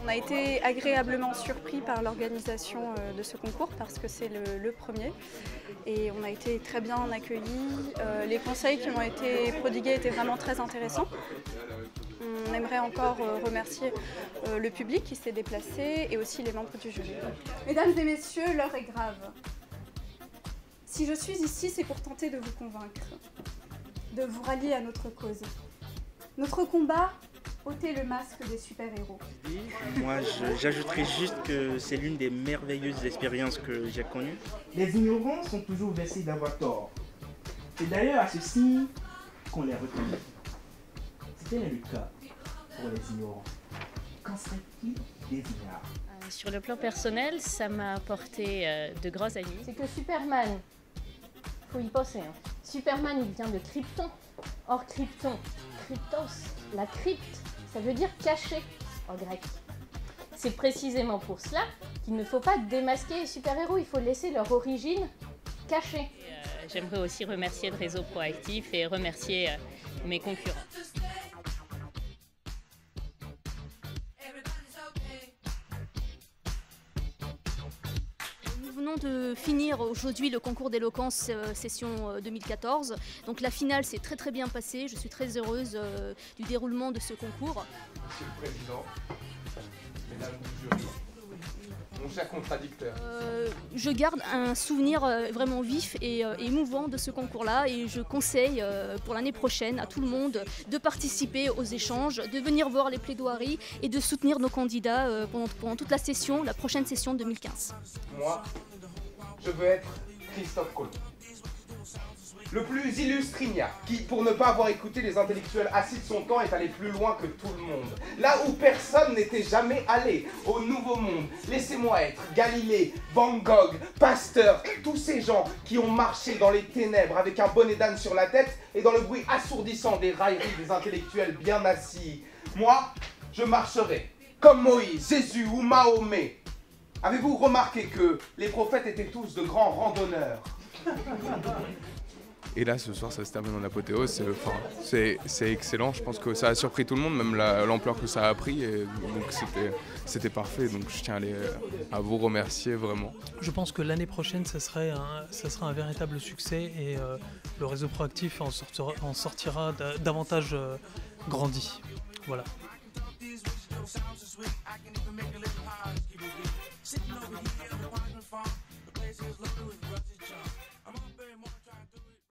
On a été agréablement surpris par l'organisation de ce concours parce que c'est le premier et on a été très bien accueillis. Les conseils qui m'ont été prodigués étaient vraiment très intéressants. On aimerait encore remercier le public qui s'est déplacé et aussi les membres du jury. Mesdames et messieurs, l'heure est grave. Si je suis ici, c'est pour tenter de vous convaincre, de vous rallier à notre cause. Notre combat, ôter le masque des super-héros. Moi, j'ajouterais juste que c'est l'une des merveilleuses expériences que j'ai connues. Les ignorants sont toujours versés d'avoir tort. C'est d'ailleurs à ceci qu'on les reconnaît. C'était le cas pour les ignorants. Qu'en serait-il des ignares? Sur le plan personnel, ça m'a apporté de grands amis. C'est que Superman, faut y penser, hein. Superman, il vient de Krypton. Or, Krypton, Kryptos, la crypte, ça veut dire caché en grec. C'est précisément pour cela qu'il ne faut pas démasquer les super-héros, il faut laisser leur origine cachée. J'aimerais aussi remercier le réseau Proactif et remercier mes concurrents. Nous venons de finir aujourd'hui le concours d'éloquence session 2014. Donc la finale s'est très bien passée. Je suis très heureuse du déroulement de ce concours. Monsieur le Président, Mesdames du jury, mon cher contradicteur. Je garde un souvenir vraiment vif et émouvant de ce concours-là et je conseille pour l'année prochaine à tout le monde de participer aux échanges, de venir voir les plaidoiries et de soutenir nos candidats pendant toute la session, la prochaine session 2015. Moi, je veux être Christophe Colomb. Le plus illustre ignare, qui, pour ne pas avoir écouté les intellectuels assis de son temps, est allé plus loin que tout le monde. Là où personne n'était jamais allé, au Nouveau Monde. Laissez-moi être Galilée, Van Gogh, Pasteur, tous ces gens qui ont marché dans les ténèbres avec un bonnet d'âne sur la tête et dans le bruit assourdissant des railleries des intellectuels bien assis. Moi, je marcherai comme Moïse, Jésus ou Mahomet. Avez-vous remarqué que les prophètes étaient tous de grands randonneurs? Et là, ce soir, ça se termine en apothéose. C'est excellent. Je pense que ça a surpris tout le monde, même l'ampleur que ça a pris. Et donc, c'était parfait. Donc, je tiens à vous remercier vraiment. Je pense que l'année prochaine, ça sera un véritable succès et le réseau Proactif en sortira davantage grandi. Voilà.